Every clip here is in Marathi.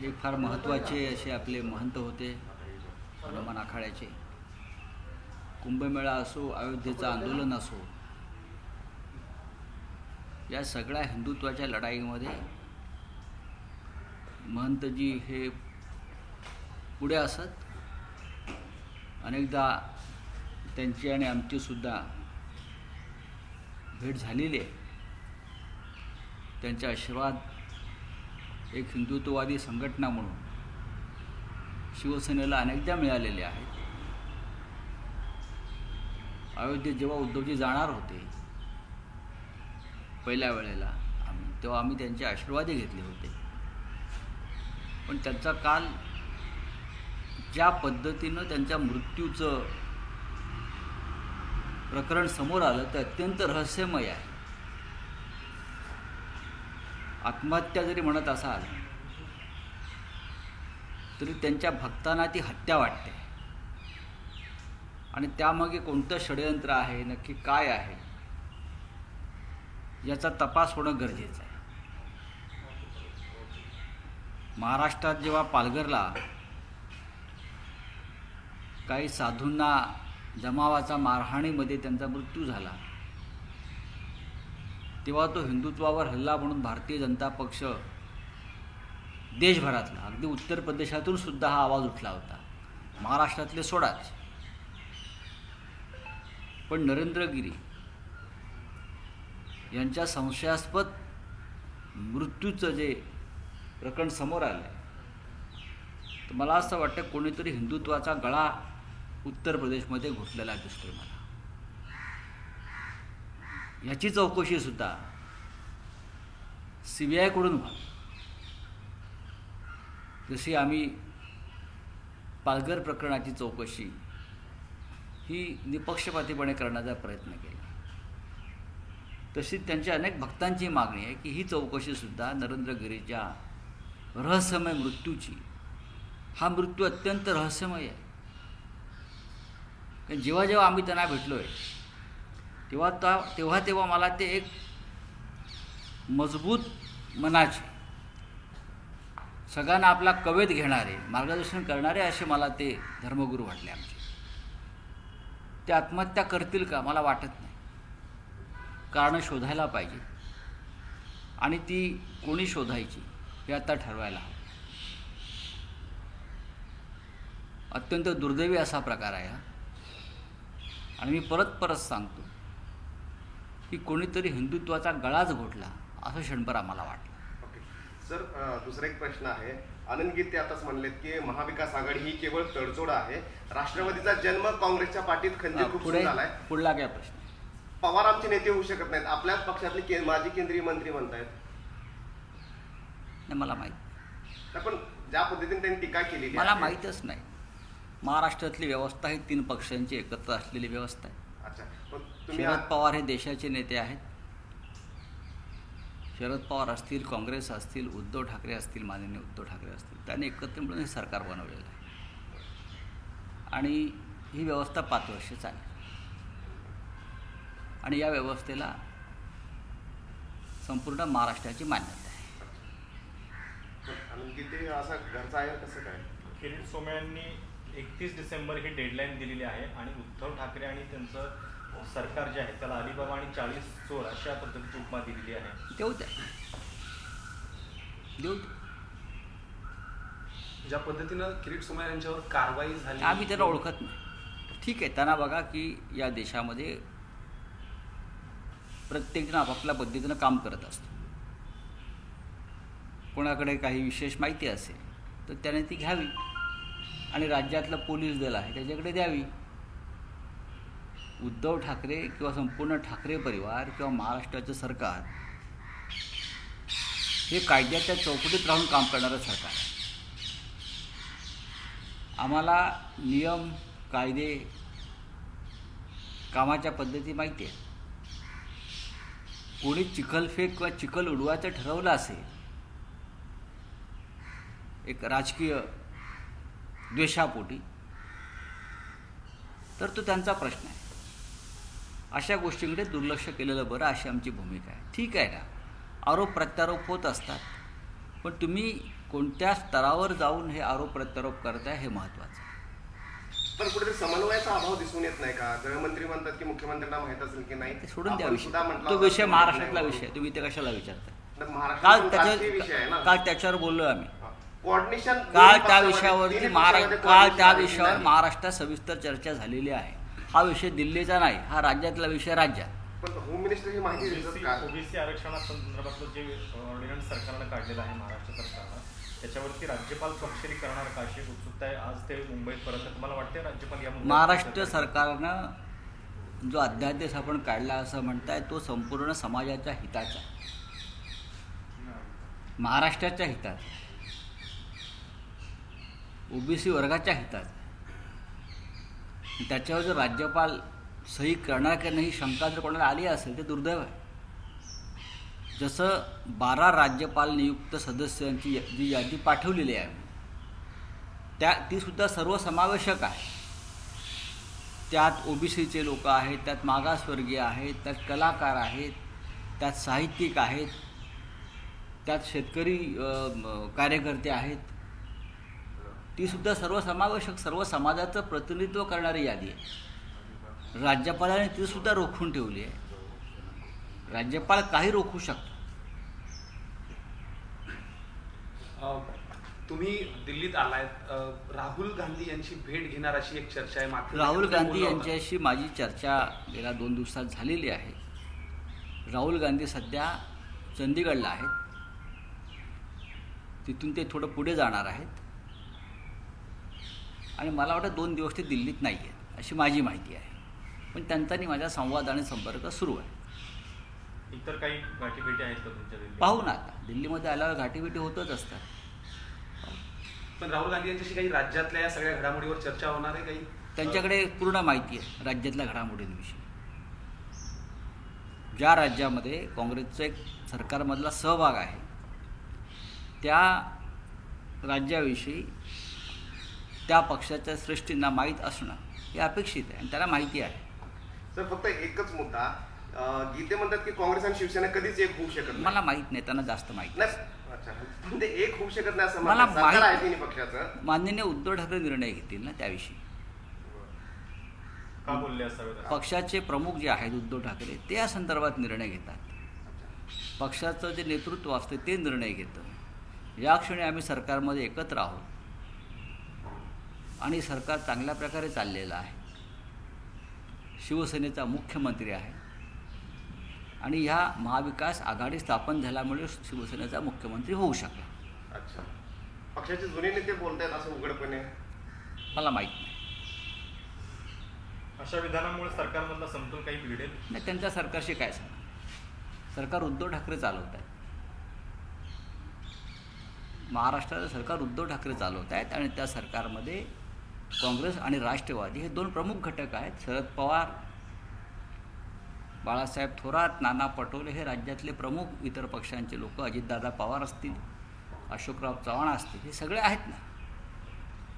हे फार महत्त्वाचे असे आपले महंत होते हनुमान आखाड्याचे. कुंभमेळा असो, अयोध्येचं आंदोलन असो, या सगळ्या हिंदुत्वाच्या लढाईमध्ये महंतजी हे पुढे असत. अनेकदा त्यांची आणि आमचीसुद्धा भेट झालेली आहे. त्यांचे आशीर्वाद एक हिंदुत्ववादी संघटना म्हणून शिवसेनेला अनेकदा मिळालेले आहेत. अयोध्येत जेव्हा उद्धवजी जाणार होते पहिल्या वेळेला तेव्हा आम्ही त्यांचे आशीर्वादही घेतले होते. पण त्यांचा काल ज्या पद्धतीनं त्यांच्या मृत्यूचं प्रकरण समोर आलं ते अत्यंत रहस्यमय आहे. आत्महत्या जरी म्हणत असाल तरी त्यांच्या भक्तांना ती हत्या वाटते. आणि त्यामागे कोणतं षडयंत्र आहे, नक्की काय आहे, याचा तपास होणं गरजेचं आहे. महाराष्ट्रात जेव्हा पालघरला काही साधूंना जमावाचा मारहाणीमध्ये त्यांचा मृत्यू झाला, तेव्हा तो हिंदुत्वावर हल्ला म्हणून भारतीय जनता पक्ष देशभरातला, अगदी उत्तर प्रदेशातून सुद्धा हा आवाज उठला होता. महाराष्ट्रातले सोडाच, पण नरेंद्र गिरी यांच्या संशयास्पद मृत्यूचं जे प्रकरण समोर आलं आहे, तर मला असं वाटतं कोणीतरी हिंदुत्वाचा गळा उत्तर प्रदेशमध्ये घुसलेला दिसतोय मला. याची चौकशीसुद्धा CBI कडून व्हावी. जशी आम्ही पालघर प्रकरणाची चौकशी ही निपक्षपातीपणे करण्याचा प्रयत्न केला, तशीच त्यांच्या अनेक भक्तांची मागणी आहे की ही चौकशीसुद्धा नरेंद्र गिरीच्या रहस्यमय मृत्यूची. हा मृत्यू अत्यंत रहस्यमय आहे. कारण जेव्हा जेव्हा आम्ही त्यांना भेटलो आहे तेव्हा मला ते एक मजबूत मनाचे, सगळ्यांना आपला कवेत घेणारे, मार्गदर्शन करणारे असे मला ते धर्मगुरू वाटले आमचे. ते आत्महत्या करतील का मला वाटत नाही. कारणं शोधायला पाहिजे आणि ती कोणी शोधायची हे आता ठरवायला हवं. अत्यंत दुर्दैवी असा प्रकार आहे हा. आणि मी परत सांगतो की कोणीतरी हिंदुत्वाचा गळाच घोटला असं क्षणभर आम्हाला वाटलं. सर, दुसरा एक प्रश्न आहे. आनंद गीते आताच म्हणलेत की महाविकास आघाडी ही केवळ तडजोड आहे. राष्ट्रवादीचा जन्म काँग्रेसच्या पाठीत खंजीर खूप झालाय. पुढला काय प्रश्न? पवार आमचे नेते होऊ शकत नाहीत, आपल्याच पक्षातले माजी केंद्रीय मंत्री म्हणतायत. मला माहीत, पण ज्या पद्धतीने त्यांनी टीका केली मला माहीतच नाही. महाराष्ट्रातली व्यवस्था ही 3 पक्षांची एकत्र असलेली व्यवस्था आहे. शरद पवार हे देशाचे नेते आहेत. शरद पवार असतील, काँग्रेस असतील, उद्धव ठाकरे असतील, माननीय उद्धव ठाकरे असतील, त्यांनी एकत्र मिळून हे सरकार बनवलेलं आहे. आणि ही व्यवस्था 5 वर्ष चालेल. आणि या व्यवस्थेला संपूर्ण महाराष्ट्राची मान्यता आहे. असा घरचा आहे कसं काय? किरीट सोमय्या यांनी 31 डिसेंबर ही डेडलाईन दिलेली आहे आणि उद्धव ठाकरे आणि त्यांचं सरकार जे आहे त्याला अलिबाबा आणि 40 चोर अशा पद्धतीची उपमा दिलेली आहे. देऊ द्या. ज्या पद्धतीनं किरीट सोमय्या यांच्यावर कारवाई झाली, आम्ही त्यांना ओळखत नाही. ठीक आहे, त्यांना बघा की या देशामध्ये प्रत्येकजण आपापल्या पद्धतीनं काम करत असतो. कोणाकडे काही विशेष माहिती असेल तर त्याने ती घ्यावी आणि राज्यातलं पोलीस दल आहे त्याच्याकडे द्यावी. उद्धव ठाकरे किंवा संपूर्ण ठाकरे परिवार किंवा महाराष्ट्राचं सरकार हे कायद्याच्या चौकटीत राहून काम करणारं सरकार आहे. आम्हाला नियम, कायदे, कामाच्या पद्धती माहिती आहे. कोणी चिखलफेक किंवा चिखल उडवायचं ठरवलं असेल एक राजकीय द्वेषापोटी तर तो त्यांचा प्रश्न आहे. अशा गोष्टींकडे दुर्लक्ष केलेलं बरं अशी आमची भूमिका आहे. ठीक आहे ना, आरोप प्रत्यारोप होत असतात. पण तुम्ही कोणत्या स्तरावर जाऊन हे आरोप प्रत्यारोप करताय हे महत्त्वाचं आहे. पण कुठेतरी समन्वयाचा अभाव दिसून येत नाही का? गृहमंत्री म्हणतात की मुख्यमंत्र्यांना माहित असेल की नाही, ते सोडून द्या आपण विषय. सुद्धा म्हटलं तो होतं विषय की महाराष्ट्रातला नाही विषय आहे. तुम्ही ते कशाला विचारताय? तर काल महाराष्ट्रात राजकीय विषय आहे ना. त्याच्यावर बोललो आम्ही. कोऑर्डिनेशन काल त्या विषयावरती महाराष्ट्रात सविस्तर चर्चा झालेली आहे. हा विषय दिल्लीचा नाही, हा राज्यातला विषय राज्यात. पण होम मिनिस्टर ही माहिती देतात का? ओबीसी आरक्षणासंदर्भातलं जे ऑर्डिनन्स सरकारनं काढलेलं आहे महाराष्ट्र सरकारनं, त्याच्यावरती राज्यपाल स्वाक्षरी करणार का अशी उत्सुकता आहे. आज ते मुंबईत परत आहेत. तुम्हाला वाटते राज्यपाल या महाराष्ट्र सरकारनं जो अध्यादेश आपण काढला असं म्हणताय तो संपूर्ण समाजाच्या हिताचा, महाराष्ट्राच्या हिताचा, ओबीसी वर्गाच्या हिताचा. त्याच्यावर जर राज्यपाल सही करणार की नाही शंका जर कोणाला आली असेल ते दुर्दैव आहे. जसं 12 राज्यपाल नियुक्त सदस्यांची जी यादी पाठवलेली आहे ती सुद्धा सर्वसमावेशक आहे. त्यात ओबीसीचे लोक आहेत, त्यात मागासवर्गीय आहेत, त्यात कलाकार आहेत, त्यात साहित्यिक आहेत, त्यात शेतकरी कार्यकर्ते आहेत. ती सुद्धा सर्वसमावेशक सर्व समाजाचं प्रतिनिधित्व करणारी यादी आहे. राज्यपालाने ती सुद्धा रोखून ठेवली आहे. राज्यपाल काही रोखू शकतो. तुम्ही दिल्लीत आलायत, राहुल गांधी यांची भेट घेणार अशी एक चर्चा आहे. मात्र राहुल गांधी यांच्याशी माझी चर्चा गेल्या 2 दिवसात झालेली आहे. राहुल गांधी सध्या चंदीगडला आहेत. तिथून ते थोडं पुढे जाणार आहेत आणि मला वाटतं 2 दिवस ते दिल्लीत नाही आहेत अशी माझी माहिती आहे. पण त्यांचा माझा संवाद आणि संपर्क सुरू आहे. इतर काही गाठीभेटी आहेत का तुमच्या दिल्लीत? पाहू ना, आता दिल्लीमध्ये आल्यावर गाठीभेटी होतच असतात. पण राहुल गांधी यांच्याशी काही राज्यातल्या या सगळ्या घडामोडीवर चर्चा होणार आहे? काही त्यांच्याकडे पूर्ण माहिती आहे राज्यातल्या घडामोडींविषयी. ज्या राज्यामध्ये काँग्रेसचं एक सरकारमधला सहभाग आहे त्या राज्याविषयी त्या पक्षाच्या श्रेष्ठींना माहीत असणं हे अपेक्षित आहे आणि त्याला माहिती आहे. सर, फक्त एकच मुद्दा, गीते म्हणतात की काँग्रेस आणि शिवसेना कधीच एक होऊ शकत नाही. मला माहित नाही, त्यांना जास्त माहिती नाही. अच्छा, म्हणजे एक होऊ शकत नाही असं मला म्हणतात. सरकार आहे माहित. तिन्ही पक्षाचं. माननीय उद्धव ठाकरे निर्णय घेतील ना त्याविषयी. का बोलले असावेत? पक्षाचे प्रमुख जे आहेत उद्धव ठाकरे ते या संदर्भात निर्णय घेतात. पक्षाचं जे नेतृत्व असतं ते निर्णय घेतं. या क्षणी आम्ही सरकारमध्ये एकत्र आहोत आणि सरकार चांगल्या प्रकारे चाललेलं आहे. शिवसेनेचा मुख्यमंत्री आहे आणि ह्या महाविकास आघाडी स्थापन झाल्यामुळे शिवसेनेचा मुख्यमंत्री होऊ शकला. अच्छा, पक्षाचे जुने नेते बोलतायत असं उघडपणे? मला माहीत नाही. अशा विधानामुळे सरकारमधला समतोल काही बिघडेल? नाही, त्यांच्या सरकारशी काय सांगा. सरकार उद्धव ठाकरे चालवत आहेत. महाराष्ट्राचं सरकार उद्धव ठाकरे चालवत आहेत आणि त्या सरकारमध्ये काँग्रेस आणि राष्ट्रवादी हे 2 प्रमुख घटक आहेत. शरद पवार, बाळासाहेब थोरात, नाना पटोले हे राज्यातले प्रमुख इतर पक्षांचे लोक, अजितदादा पवार असतील, अशोकराव चव्हाण असतील, हे सगळे आहेत ना.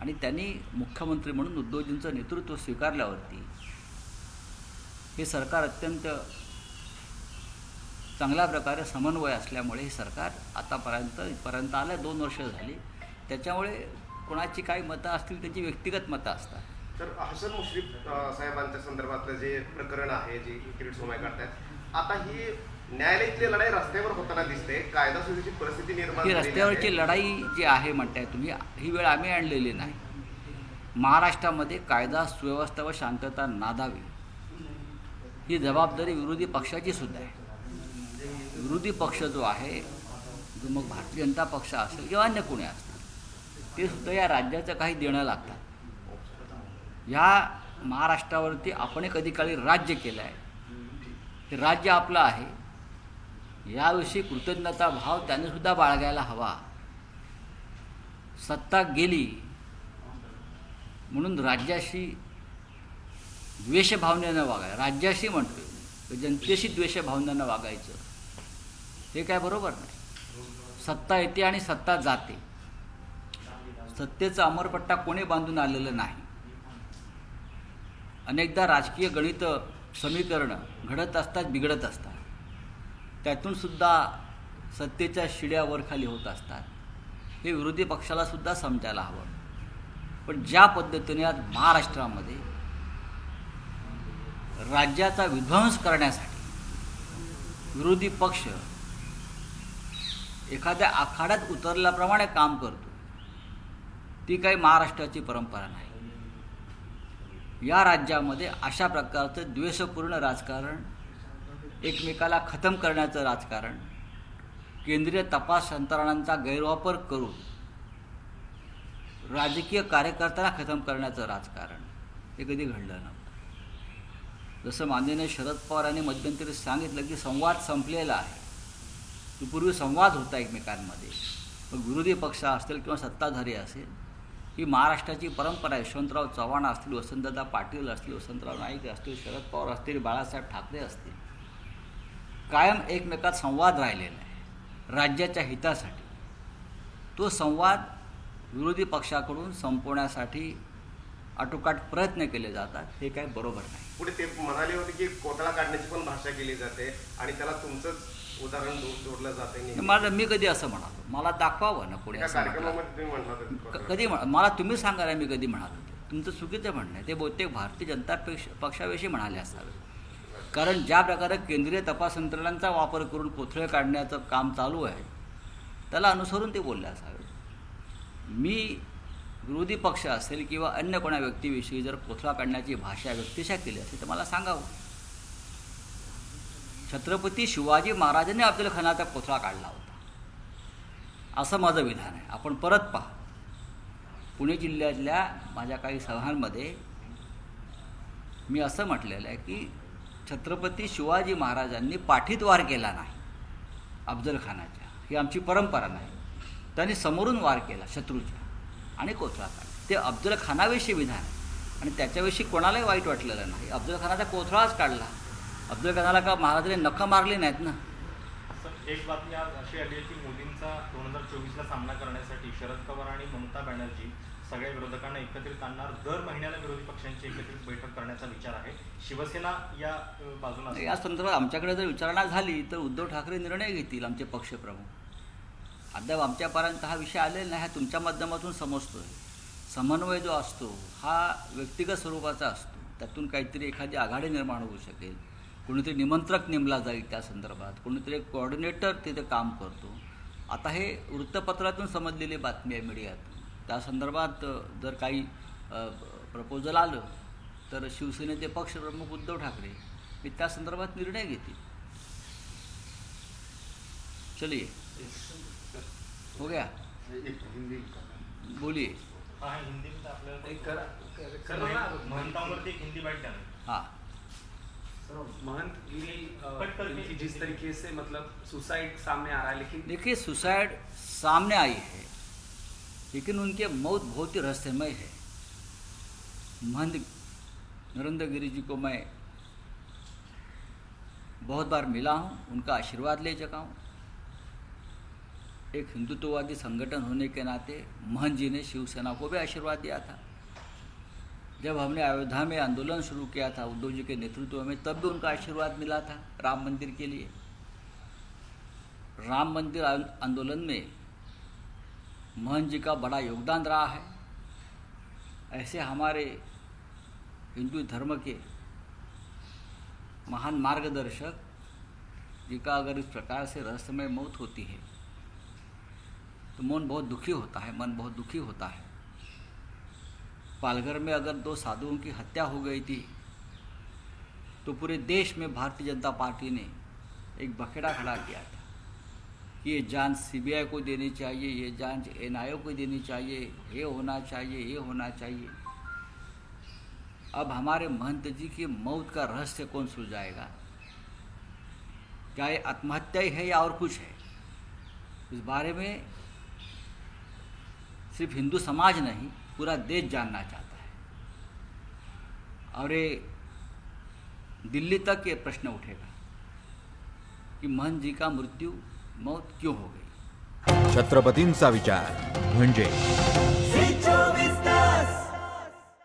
आणि त्यांनी मुख्यमंत्री म्हणून उद्धवजींचं नेतृत्व स्वीकारल्यावरती हे सरकार अत्यंत चांगल्या प्रकारे समन्वय असल्यामुळे हे सरकार आतापर्यंत आलं. 2 वर्ष झाली. त्याच्यामुळे कोणाची काही मतं असतील त्याची व्यक्तिगत मतं असतात. तर हसन मुश्रीफ साहेबांच्या संदर्भातलं जे प्रकरण आहे, जे किरीट सोमय्या करतायत, आता ही न्यायालयातली लढाई रस्त्यावर होताना दिसते. कायदा सुव्यवस्थेची परिस्थिती निर्माण ही झालेली आहे. रस्त्यावरची लढाई जी आहे म्हणताय तुम्ही, ही वेळ आम्ही आणलेली नाही. महाराष्ट्रामध्ये कायदा सुव्यवस्था व शांतता नांदावी ही जबाबदारी विरोधी पक्षाची सुद्धा आहे. विरोधी पक्ष जो आहे, जो मग भारतीय जनता पक्ष असेल किंवा अन्य कोणी असतील, ते सुद्धा या राज्याचं काही देणं लागतात. ह्या महाराष्ट्रावरती आपण कधी काळी राज्य केलं आहे, हे राज्य आपलं आहे, याविषयी कृतज्ञता भाव त्याने सुद्धा बाळगायला हवा. सत्ता गेली म्हणून राज्याशी द्वेषभावनेनं वागायचं, राज्याशी म्हणतोय जनतेशी द्वेषभावनेनं वागायचं, हे काय बरोबर नाही. सत्ता येते आणि सत्ता जाते. सत्तेचा अमरपट्टा कोणी बांधून आलेलं नाही. अनेकदा राजकीय गणित समीकरणं घडत असतात, बिघडत असतात. त्यातून सुद्धा सत्तेच्या शिड्या वर खाली होत असतात, हे विरोधी पक्षाला सुद्धा समजायला हवं. पण ज्या पद्धतीने आज महाराष्ट्रामध्ये राज्याचा विध्वंस करण्यासाठी विरोधी पक्ष एखाद्या आखाड्यात उतरल्याप्रमाणे काम करतो, ती काही महाराष्ट्राची परंपरा नाही. या राज्यामध्ये अशा प्रकारचं द्वेषपूर्ण राजकारण, एकमेकाला खतम करण्याचं राजकारण, केंद्रीय तपास यंत्रणांचा गैरवापर करून राजकीय कार्यकर्त्यांना खतम करण्याचं राजकारण हे कधी घडलं नव्हतं. जसं माननीय शरद पवार यांनी मध्यंतरी सांगितलं की संवाद संपलेला आहे. तो पूर्वी संवाद होता एकमेकांमध्ये, मग विरोधी पक्ष असतील किंवा सत्ताधारी असेल, ही महाराष्ट्राची परंपरा आहे. यशवंतराव चव्हाण असतील, वसंतदादा पाटील असतील, वसंतराव नाईक असतील, शरद पवार असतील, बाळासाहेब ठाकरे असतील, कायम एकमेकात संवाद राहिलेला आहे राज्याच्या हितासाठी. तो संवाद विरोधी पक्षाकडून संपवण्यासाठी आटोकाट प्रयत्न केले जातात, हे काही बरोबर नाही. पुढे ते म्हणाले होते की कोथळा काढण्याची पण भाषा केली जाते आणि त्याला तुमचंच उदाहरण जोडलं जाते. मी कधी असं म्हणालो? मला दाखवावं ना पुढे. कार्यक्रमामध्ये तुम्ही म्हणला कधी मला तुम्ही सांगायला मी कधी म्हणालो? तुमचं चुकीचं म्हणणं आहे. ते बहुतेक भारतीय जनता पक्षाविषयी म्हणाले असावे. कारण ज्या प्रकारे केंद्रीय तपास यंत्रणांचा वापर करून कोथळे काढण्याचं काम चालू आहे, त्याला अनुसरून ते बोलले असावे. मी विरोधी पक्ष असेल किंवा अन्य कोणा व्यक्तीविषयी जर कोथळा काढण्याची भाषा व्यक्तिशा केली असेल तर मला सांगावं. छत्रपती शिवाजी महाराजांनी अफजल खानाचा कोथळा काढला होता असं माझं विधान आहे. आपण परत पहा, पुणे जिल्ह्यातल्या माझ्या काही सभांमध्ये मी असं म्हटलेलं आहे की छत्रपती शिवाजी महाराजांनी पाठीत वार केला नाही अफजल खानाच्या, ही आमची परंपरा नाही. त्यांनी समोरून वार केला शत्रूच्या आणि कोथळा काढला. ते अफजल खानाविषयी विधान आहे आणि त्याच्याविषयी कोणालाही वाईट वाटलेलं नाही. अफजल खानाचा कोथळाच काढला. अफजल खानाला का महाराजांनी नखं मारली नाहीत ना. एक बातमी आज अशी आली आहे की मोदींचा 2024ला सामना करण्यासाठी शरद पवार आणि ममता बॅनर्जी सगळ्या विरोधकांना एकत्रित आणणार, दर महिन्याला विरोधी पक्षांची एकत्रित बैठक करण्याचा विचार आहे. शिवसेना या बाजूला या संदर्भात आमच्याकडे जर विचारणा झाली तर उद्धव ठाकरे निर्णय घेतील, आमचे पक्षप्रमुख. अद्याप आमच्यापर्यंत हा विषय आलेला नाही, हा तुमच्या माध्यमातून समजतो आहे. समन्वय जो असतो हा व्यक्तिगत स्वरूपाचा असतो. त्यातून काहीतरी एखादी आघाडी निर्माण होऊ शकेल, कोणीतरी निमंत्रक नेमला जाईल त्या संदर्भात, कोणीतरी एक कोऑर्डिनेटर तिथे काम करतो. आता हे वृत्तपत्रातून समजलेली बातमी आहे, मीडियातून. त्या संदर्भात जर काही प्रपोजल आलं तर शिवसेनेचे पक्षप्रमुख उद्धव ठाकरे हे त्या संदर्भात निर्णय घेतील. चलिए, हो गया, बोलिए. हाँ, हिंदी में आपल्याला महंतावरती एक हिंदी बाईट टाका. हाँ, महंत की जिस तरीके से मतलब सुसाइड सामने आ रहा है, लेकिन देखिए सुसाइड सामने आई है लेकिन उनके मौत बहुत ही रहस्यमय है. महंत नरेंद्र गिरी जी को मैं बहुत बार मिला हूँ, उनका आशीर्वाद ले चुका हूँ. एक हिंदुत्ववादी संगठन होने के नाते महंत जी ने शिवसेना को भी आशीर्वाद दिया था. जब हमने अयोध्या में आंदोलन शुरू किया था उद्धव जी के नेतृत्व में, तब भी उनका आशीर्वाद मिला था राम मंदिर के लिए. राम मंदिर आंदोलन में महंत जी का बड़ा योगदान रहा है. ऐसे हमारे हिंदू धर्म के महान मार्गदर्शक जी का अगर इस प्रकार से रहस्यमय मौत होती है तो मन बहुत दुखी होता है, मन बहुत दुखी होता है. पालघर में अगर 2 साधुओं की हत्या हो गई थी तो पूरे देश में भारतीय जनता पार्टी ने एक बखेड़ा खड़ा किया था कि ये जांच सीबीआई को देनी चाहिए, ये जांच एनआईए को देनी चाहिए, ये होना चाहिए, ये होना चाहिए. अब हमारे महंत जी की मौत का रहस्य कौन सुलझाएगा? क्या ये आत्महत्या ही है या और कुछ है? इस बारे में सिर्फ हिंदू समाज नहीं, पूरा देश जानना चाहता है. और ये दिल्ली तक ये प्रश्न उठेगा कि महंत जी का मौत क्यों हो गई. छत्रपतींचा विचार म्हणजे